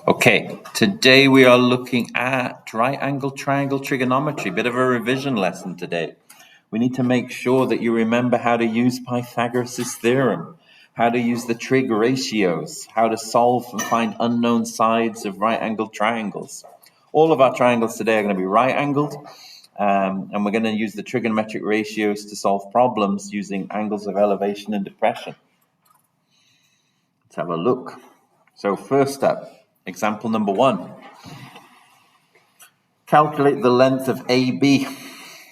Okay, today we are looking at right angle triangle trigonometry, bit of a revision lesson today. We need to make sure that you remember how to use Pythagoras' theorem, how to use the trig ratios, how to solve and find unknown sides of right angled triangles. All of our triangles today are going to be right angled, and we're going to use the trigonometric ratios to solve problems using angles of elevation and depression. Let's have a look. So first up, example number 1. Calculate the length of AB.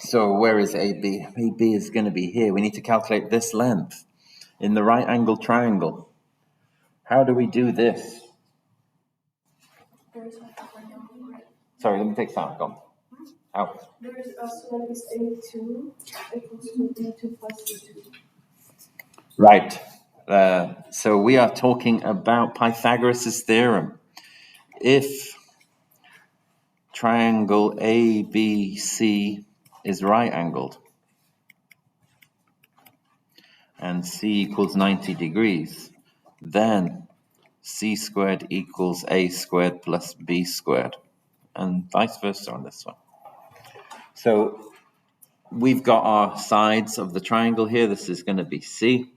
So where is AB? AB is going to be here. We need to calculate this length in the right angle triangle. How do we do this? Sorry, let me take some. Go on. How? There's also this A2 equals to B2 plus C2. Right. So we are talking about Pythagoras' theorem. If triangle ABC is right angled and C equals 90 degrees, then C squared equals A squared plus B squared, and vice versa on this one. So we've got our sides of the triangle here. This is going to be C,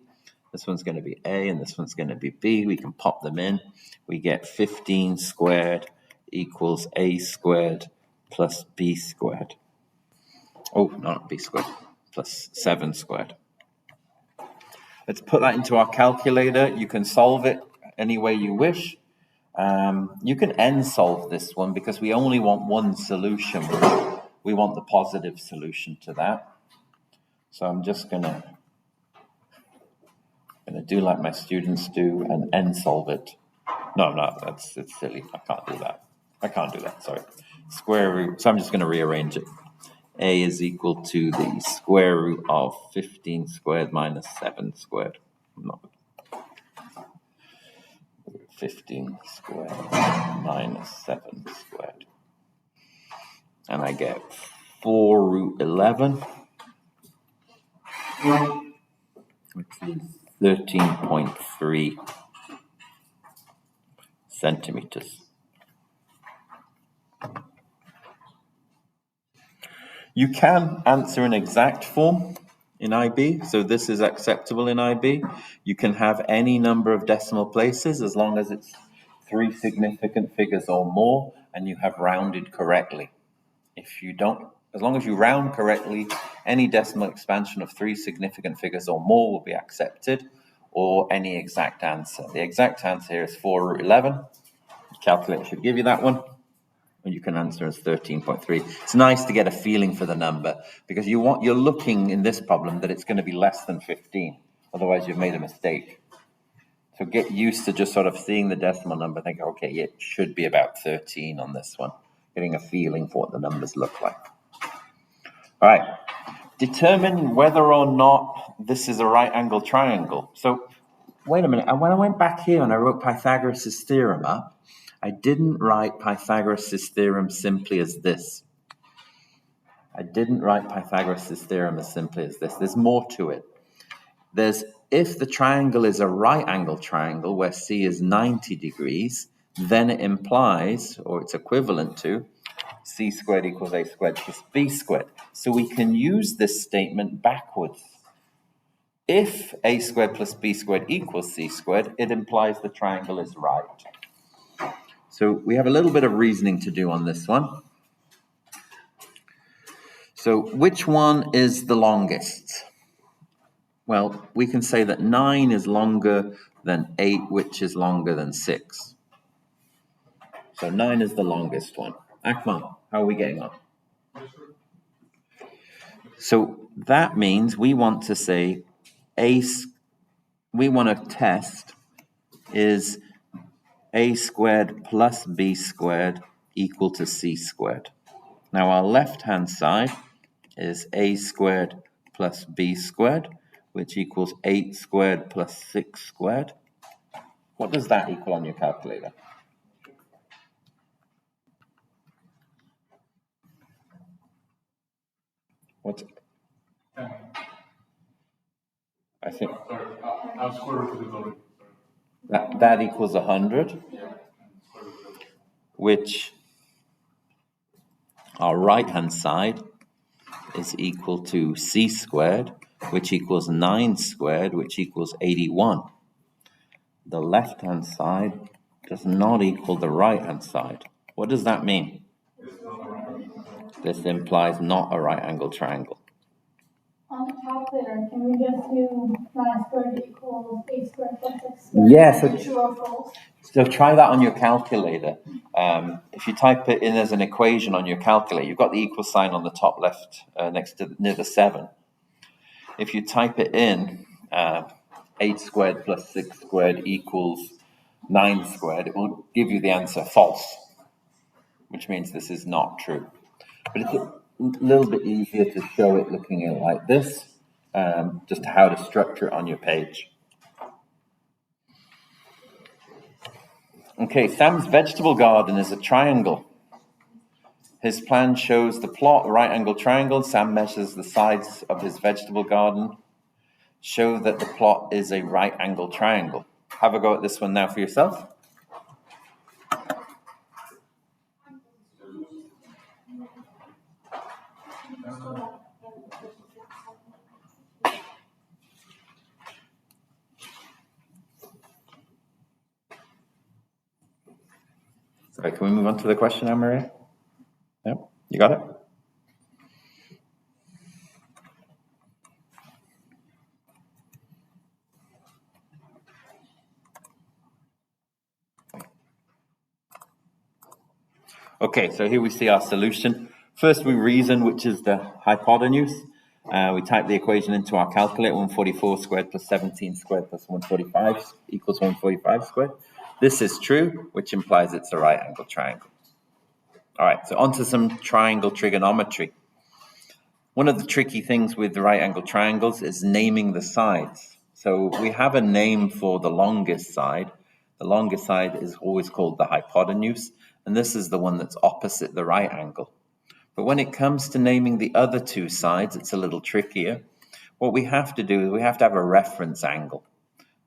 this one's going to be A, and this one's going to be B. We can pop them in. We get 15 squared equals A squared plus B squared. Oh, not B squared, plus 7 squared. Let's put that into our calculator. You can solve it any way you wish. You can end solve this one because we only want one solution. We want the positive solution to that. So I'm just gonna do like my students do and end solve it. No, it's silly. I can't do that. Sorry. Square root. So I'm just going to rearrange it. A is equal to the square root of 15 squared minus 7 squared. No. 15 squared minus 7 squared. And I get 4 root 11, which is 13.3 centimeters. You can answer in exact form in IB, so this is acceptable in IB. You can have any number of decimal places as long as it's 3 significant figures or more and you have rounded correctly. If you don't, as long as you round correctly, any decimal expansion of 3 significant figures or more will be accepted, or any exact answer. The exact answer here is 4 root 11. The calculator should give you that one. And you can answer as 13.3. It's nice to get a feeling for the number because you're looking in this problem that it's going to be less than 15. Otherwise, you've made a mistake. So get used to just sort of seeing the decimal number, think, okay, it should be about 13 on this one. Getting a feeling for what the numbers look like. All right. Determine whether or not this is a right angle triangle. So wait a minute. When I went back here and I wrote Pythagoras' theorem up, I didn't write Pythagoras' theorem simply as this. There's more to it. There's if the triangle is a right angle triangle where C is 90 degrees, then it implies, or it's equivalent to, C squared equals A squared plus B squared. So we can use this statement backwards. If A squared plus B squared equals C squared, it implies the triangle is right. So we have a little bit of reasoning to do on this one. So which one is the longest? Well, we can say that 9 is longer than 8, which is longer than 6. So 9 is the longest one. Akmal, how are we getting on? So that means we want to say we want to test is A squared plus B squared equal to C squared. Now our left-hand side is A squared plus B squared, which equals 8 squared plus 6 squared. What does that equal on your calculator? What's it? I think that equals 100. which our right-hand side is equal to c squared, which equals 9 squared, which equals 81. The left-hand side does not equal the right-hand side. What does that mean? This implies not a right-angled triangle. On the calculator, can we just do 9 squared equals 8 squared plus 6 squared? Yeah, True or false? so try that on your calculator. If you type it in as an equation on your calculator, you've got the equal sign on the top left next to near the 7. If you type it in, 8 squared plus 6 squared equals 9 squared, it will give you the answer false, which means this is not true. But it's a little bit easier to show it looking at it like this, just how to structure it on your page. Okay, Sam's vegetable garden is a triangle. His plan shows the plot, a right angle triangle. Sam measures the sides of his vegetable garden. Show that the plot is a right angle triangle. Have a go at this one now for yourself. Sorry, can we move on to the question now, Maria? Yep, you got it? Okay, so here we see our solution. First, we reason, which is the hypotenuse. We type the equation into our calculator, 144 squared plus 17 squared plus 145 equals 145 squared. This is true, which implies it's a right angle triangle. All right, so onto some triangle trigonometry. One of the tricky things with the right angle triangles is naming the sides. So we have a name for the longest side. The longest side is always called the hypotenuse, and this is the one that's opposite the right angle. But when it comes to naming the other two sides, it's a little trickier. What we have to do is we have to have a reference angle.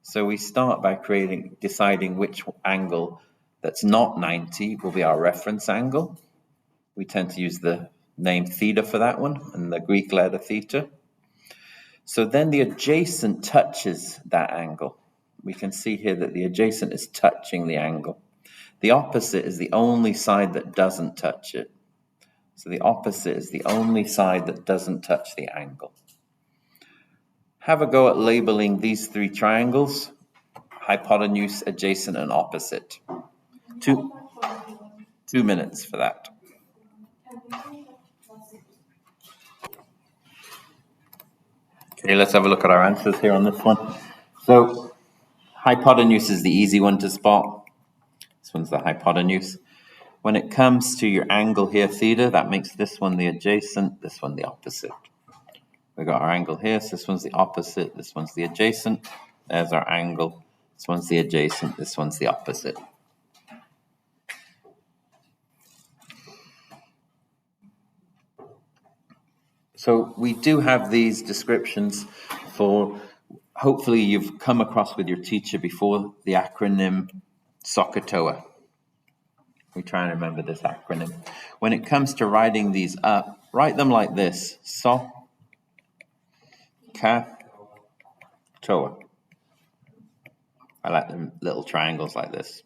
So we start by deciding which angle that's not 90 will be our reference angle. We tend to use the name theta for that one and the Greek letter theta. So then the adjacent touches that angle. We can see here that the adjacent is touching the angle. The opposite is the only side that doesn't touch it. So the opposite is the only side that doesn't touch the angle. Have a go at labeling these three triangles: hypotenuse, adjacent, and opposite. 2 minutes for that. Okay, let's have a look at our answers here on this one. So hypotenuse is the easy one to spot. This one's the hypotenuse. When it comes to your angle here, theta, that makes this one the adjacent, this one the opposite. We've got our angle here, so this one's the opposite, this one's the adjacent. There's our angle. This one's the adjacent, this one's the opposite. So we do have these descriptions for, hopefully you've come across with your teacher before, the acronym SOHCAHTOA. We try and remember this acronym. When it comes to writing these up, write them like this: SOHCAHTOA. I like them little triangles like this.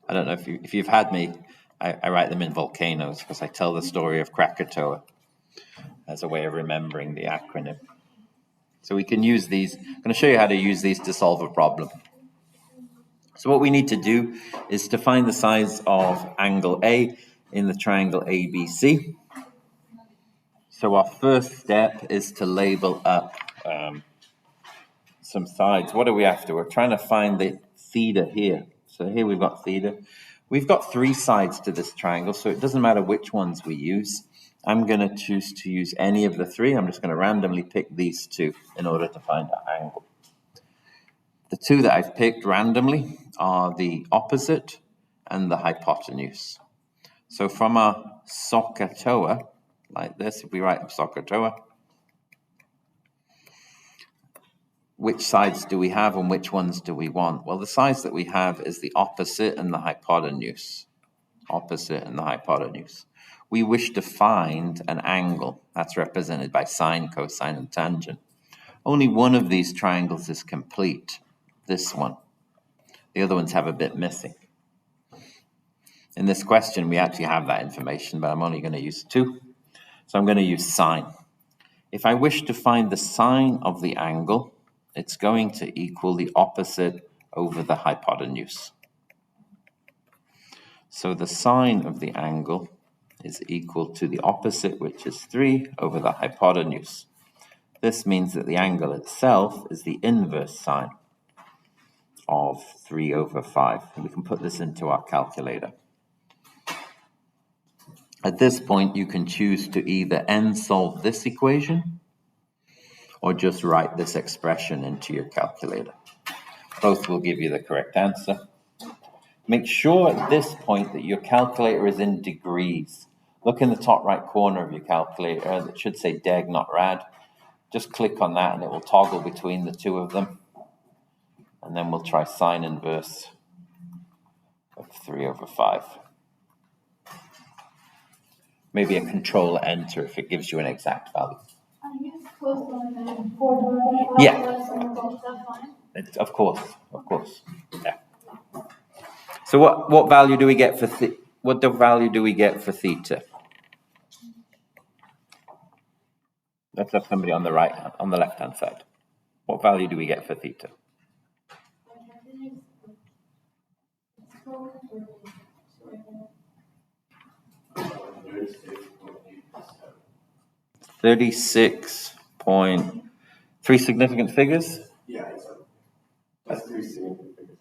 I don't know if you've had me, I write them in volcanoes because I tell the story of Krakatoa as a way of remembering the acronym. So we can use these. I'm going to show you how to use these to solve a problem. So what we need to do is to find the size of angle A in the triangle ABC. So our first step is to label up some sides. What are we after? We're trying to find the theta here. So here we've got theta. We've got 3 sides to this triangle, so it doesn't matter which ones we use. I'm going to choose to use any of the 3. I'm just going to randomly pick these 2 in order to find our angle. The 2 that I've picked randomly are the opposite and the hypotenuse. So from our SOHCAHTOA, like this, if we write SOHCAHTOA, which sides do we have and which ones do we want? Well, the sides that we have is the opposite and the hypotenuse. Opposite and the hypotenuse. We wish to find an angle. That's represented by sine, cosine, and tangent. Only one of these triangles is complete, this one. The other ones have a bit missing. In this question, we actually have that information, but I'm only going to use 2. So I'm going to use sine. If I wish to find the sine of the angle, it's going to equal the opposite over the hypotenuse. So the sine of the angle is equal to the opposite, which is 3, over the hypotenuse. This means that the angle itself is the inverse sine of 3 over 5. And we can put this into our calculator. At this point, you can choose to either solve this equation or just write this expression into your calculator. Both will give you the correct answer. Make sure at this point that your calculator is in degrees. Look in the top right corner of your calculator that should say deg, not rad. Just click on that and it will toggle between the two of them. And then we'll try sine inverse of 3 over 5. Maybe a control enter if it gives you an exact value. Yeah. Of course. Yeah. So what value do we get for value do we get for theta? Let's have somebody on the left hand side. What value do we get for theta? Three significant figures? Yeah, that's 3 significant figures.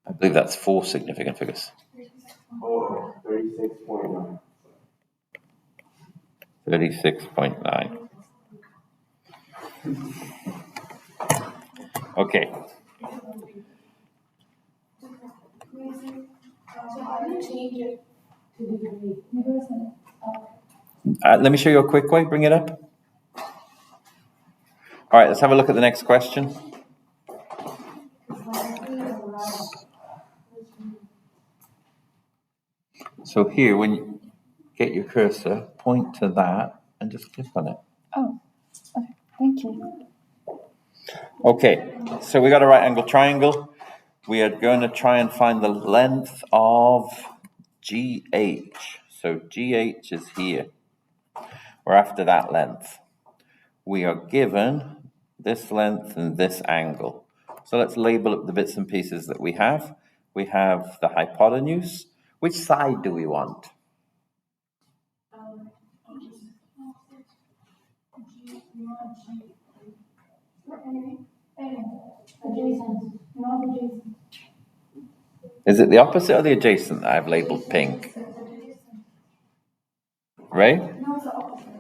I believe that's 4 significant figures. Oh, 36.9. 36.9. Okay. So how do you change it to degree? Let me show you a quick way. Bring it up. All right, let's have a look at the next question. So here, when you get your cursor, point to that and just click on it. Oh, okay. Thank you. Okay, so we got a right angle triangle. We are going to try and find the length of GH. So GH is here. We're after that length. We are given this length and this angle. So let's label up the bits and pieces that we have. We have the hypotenuse. Which side do we want? Adjacent, not adjacent. Is it the opposite or the adjacent that I've labeled pink? Ray? No, it's the opposite.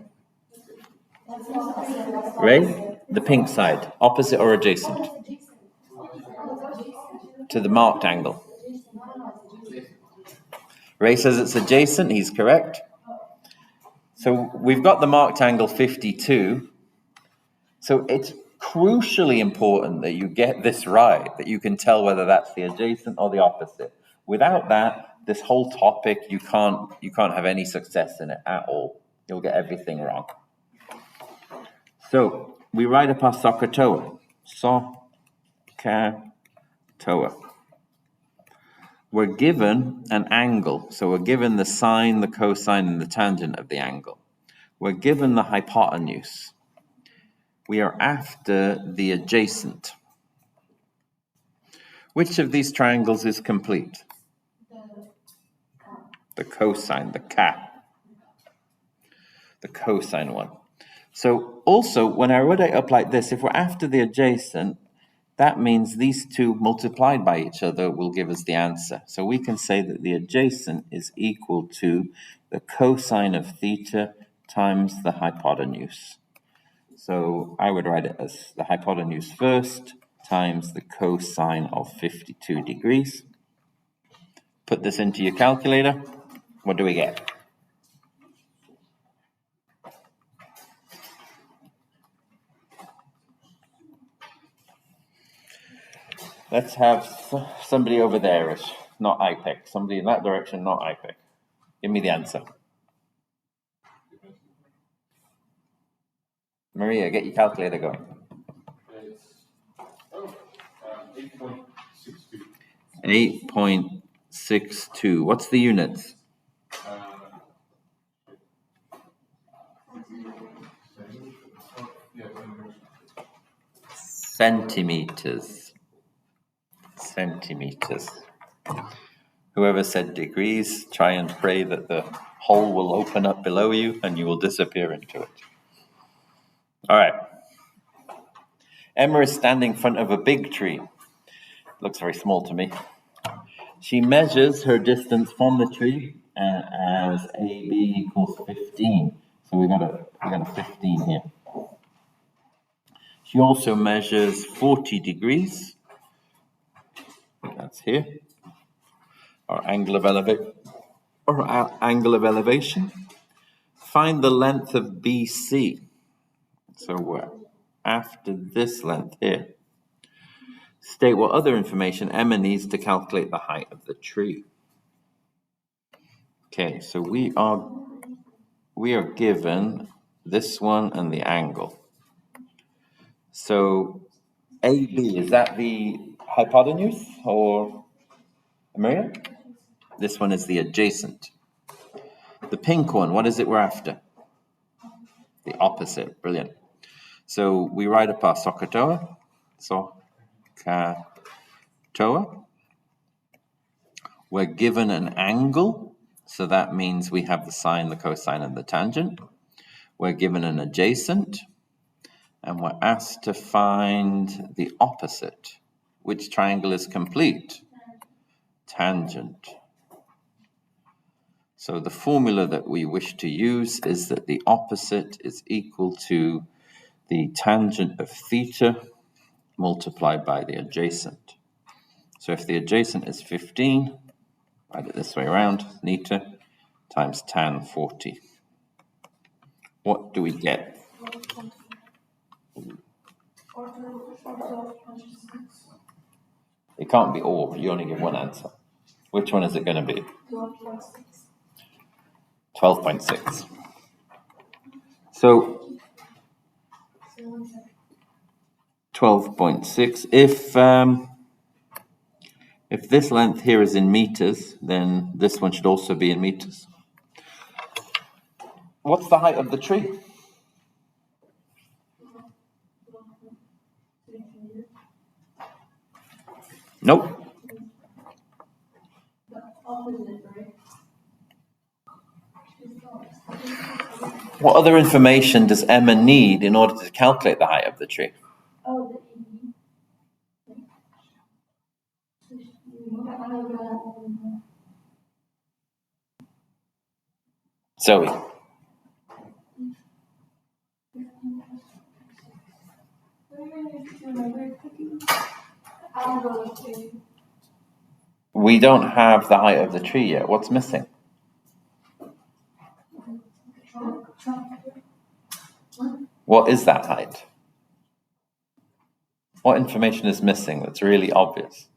That's the opposite. Ray? The pink side. Opposite or adjacent? To the marked angle. Ray says it's adjacent. He's correct. So we've got the marked angle 52. So it's crucially important that you get this right, that you can tell whether that's the adjacent or the opposite. Without that, this whole topic, you can't have any success in it at all. You'll get everything wrong. So we write up our SOHCAHTOA. SOHCAHTOA. We're given an angle. So we're given the sine, the cosine, and the tangent of the angle. We're given the hypotenuse. We are after the adjacent. Which of these triangles is complete? The cosine, the cosine one. So also, when I wrote it up like this, if we're after the adjacent, that means these two multiplied by each other will give us the answer. So we can say that the adjacent is equal to the cosine of theta times the hypotenuse. So I would write it as the hypotenuse first times the cosine of 52 degrees. Put this into your calculator. What do we get? Let's have somebody over there, not IPEC. Somebody in that direction, not IPEC. Give me the answer. Maria, get your calculator going. 8.62. What's the units? Centimeters. Centimeters. Whoever said degrees, try and pray that the hole will open up below you and you will disappear into it. All right. Emma is standing in front of a big tree. Looks very small to me. She measures her distance from the tree as AB equals 15. So we got a 15 here. She also measures 40 degrees. That's here. Our angle of elevation. Find the length of BC. So we're after this length here. State what other information Emma needs to calculate the height of the tree. Okay, so we are given this one and the angle. So AB, is that the hypotenuse or Maria? This one is the adjacent. The pink one, what is it we're after? The opposite, brilliant. So we write up our SOHCAHTOA. We're given an angle, so that means we have the sine, the cosine, and the tangent. We're given an adjacent, and we're asked to find the opposite. Which triangle is complete? Tangent. So the formula that we wish to use is that the opposite is equal to the tangent of theta multiplied by the adjacent. So if the adjacent is 15, write it this way around, theta times tan 40. What do we get? It can't be or, you only give one answer. Which one is it going to be? 12.6. So 12.6. If this length here is in meters, then this one should also be in meters. What's the height of the tree? Nope. What other information does Emma need in order to calculate the height of the tree? Zoe. We don't have the height of the tree yet. What's missing? What is that height? What information is missing that's really obvious?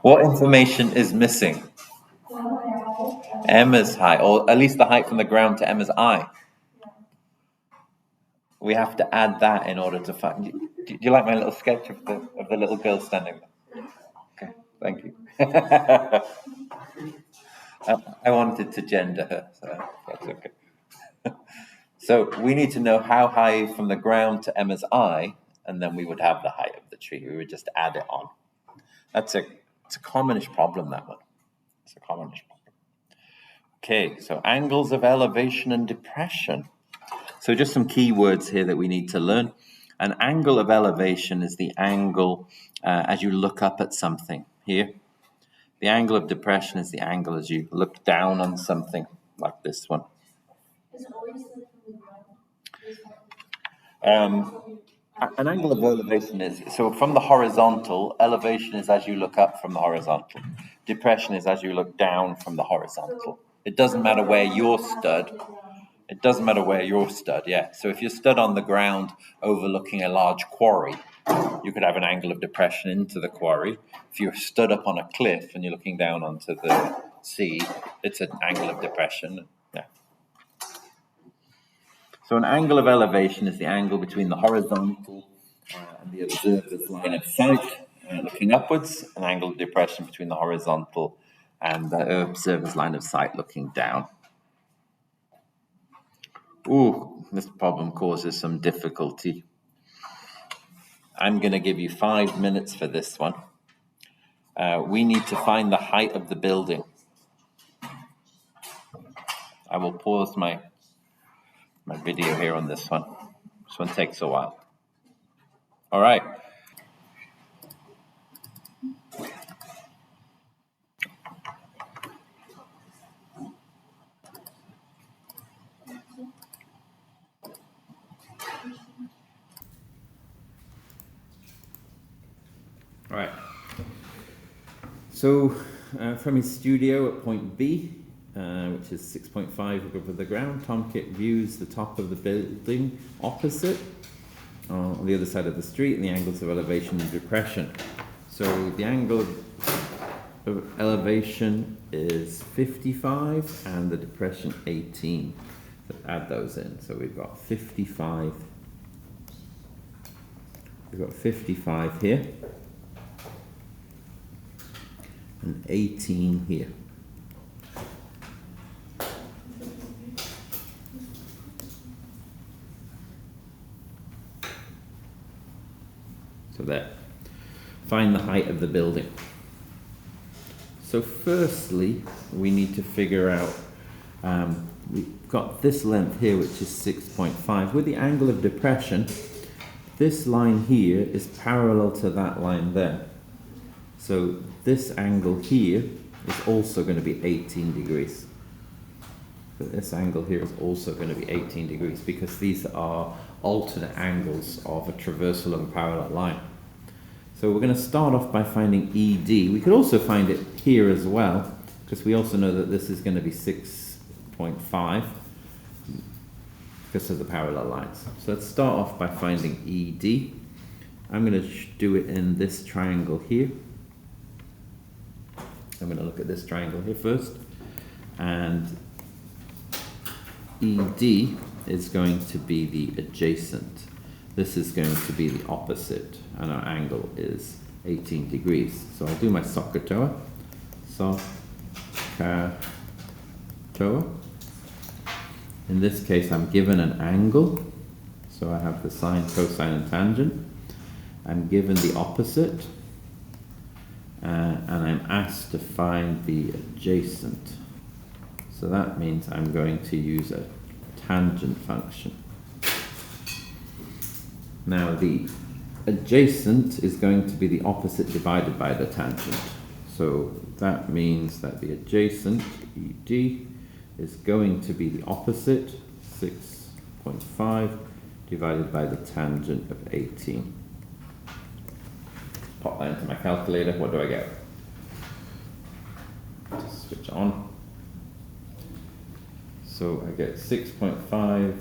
What information is missing? Emma's height, or at least the height from the ground to Emma's eye. We have to add that in order to find. Do you like my little sketch of the little girl standing there? Okay, thank you. I wanted to gender her, so that's okay. So we need to know how high from the ground to Emma's eye, and then we would have the height of the tree. We would just add it on. It's a commonish problem, that one. It's a commonish problem. Okay, so angles of elevation and depression. So just some key words here that we need to learn. An angle of elevation is the angle as you look up at something here. The angle of depression is the angle as you look down on something, like this one. Is it always like from the ground? An angle of elevation is, so from the horizontal, elevation is as you look up from the horizontal. Depression is as you look down from the horizontal. It doesn't matter where you're stood. It doesn't matter where you're stood, yeah. So if you're stood on the ground overlooking a large quarry, you could have an angle of depression into the quarry. If you're stood up on a cliff and you're looking down onto the sea, it's an angle of depression, yeah. So an angle of elevation is the angle between the horizontal and the observer's line of sight looking upwards, an angle of depression between the horizontal and the observer's line of sight looking down. Ooh, this problem causes some difficulty. I'm going to give you 5 minutes for this one. We need to find the height of the building. I will pause my video here on this one. This one takes a while. All right. All right. So from his studio at point B, which is 6.5 above the ground, Tom Kit views the top of the building opposite on the other side of the street and the angles of elevation and depression. So the angle of elevation is 55 and the depression 18. So add those in. So we've got 55. We've got 55 here and 18 here. So there. Find the height of the building. So firstly, we need to figure out, we've got this length here, which is 6.5. With the angle of depression, this line here is parallel to that line there. So this angle here is also going to be 18 degrees. So this angle here is also going to be 18 degrees because these are alternate angles of a traversal of a parallel line. So we're going to start off by finding ED. We could also find it here as well, because we also know that this is going to be 6.5 because of the parallel lines. So let's start off by finding ED. I'm going to do it in this triangle here. I'm going to look at this triangle here first. And ED is going to be the adjacent. This is going to be the opposite, and our angle is 18 degrees. So I'll do my SOHCAHTOA. SOHCAHTOA. In this case, I'm given an angle. So I have the sine, cosine, and tangent. I'm given the opposite. And I'm asked to find the adjacent. So that means I'm going to use a tangent function. Now the adjacent is going to be the opposite divided by the tangent. So that means that the adjacent, ED, is going to be the opposite, 6.5, divided by the tangent of 18. Pop that into my calculator. What do I get? Just switch on. So I get 6.5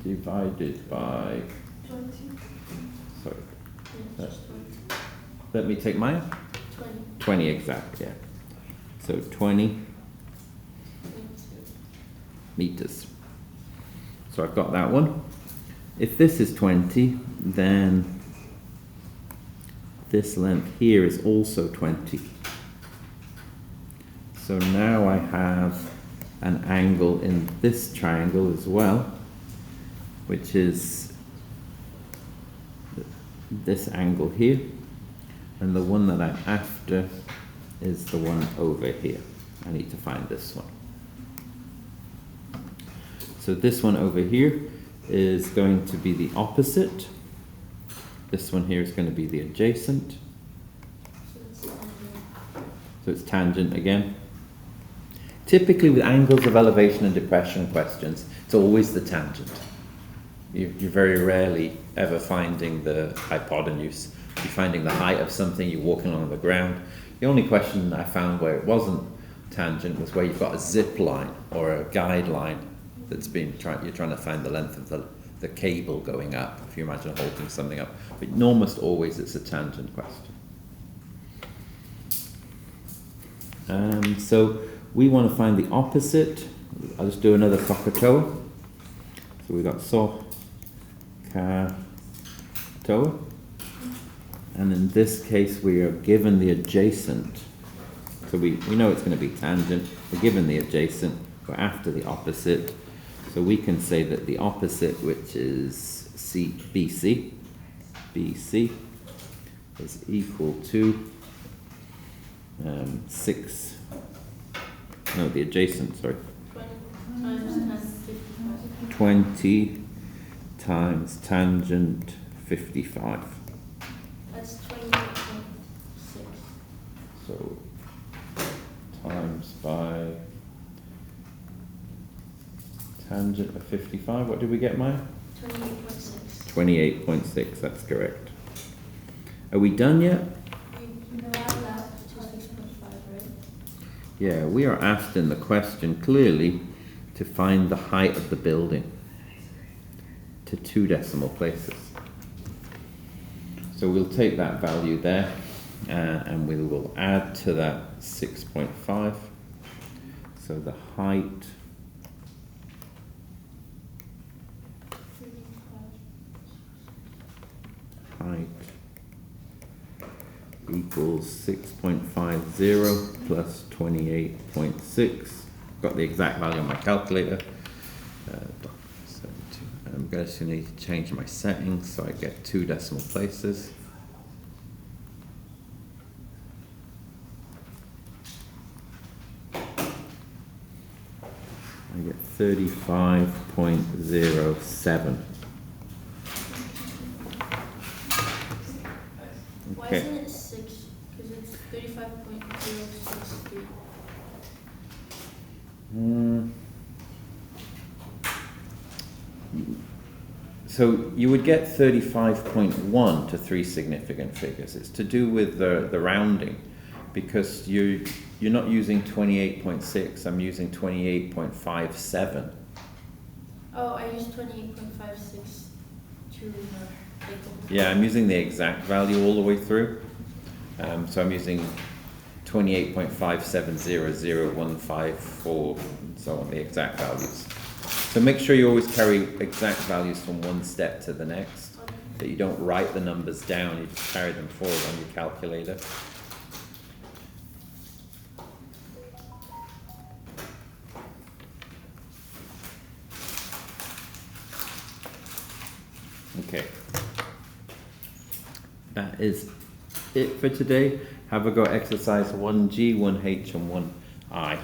divided by 20. Sorry. Yeah, Let me take mine. 20 exact, yeah. So 20 meters. So I've got that one. If this is 20, then this length here is also 20. So now I have an angle in this triangle as well, which is this angle here, and the one that I'm after is the one over here. I need to find this one. So this one over here is going to be the opposite. This one here is going to be the adjacent. So So it's tangent again. Typically with angles of elevation and depression questions, it's always the tangent. You're very rarely ever finding the hypotenuse. You're finding the height of something, you're walking along the ground. The only question I found where it wasn't tangent was where you've got a zip line or a guide line that's been you're trying to find the length of the cable going up, if you imagine holding something up. But almost always it's a tangent question. So we want to find the opposite. I'll just do another Sokotoa. So we've got Sokotoa. And in this case we are given the adjacent. So we know it's going to be tangent. We're given the adjacent. We're after the opposite. So we can say that the opposite, which is BC, is equal to the adjacent, sorry. 20 times tangent 55. That's 28.6. So times by tangent of 55. What did we get, Maya? 28.6. 28.6, that's correct. Are we done yet? You add that to 6.5, right? Yeah, we are asked in the question clearly to find the height of the building to 2 decimal places. So we'll take that value there and we will add to that 6.5. So the height equals 6.50 plus 28.6. Got the exact value on my calculator. I'm going to need to change my settings so I get 2 decimal places. I get 35.07. Why Okay. isn't it 6? Because it's 35.063. So you would get 35.1 to 3 significant figures. It's to do with the rounding, because you're not using 28.6. I'm using 28.57. Oh, I used 28.56 to Yeah, I'm using the exact value all the way through. So I'm using 28.57000154 and so on, the exact values. So make sure you always carry exact values from one step to the next, that you don't write the numbers down, you just carry them forward on your calculator. Okay. That is it for today. Have a go at exercise 1G, 1H and 1I.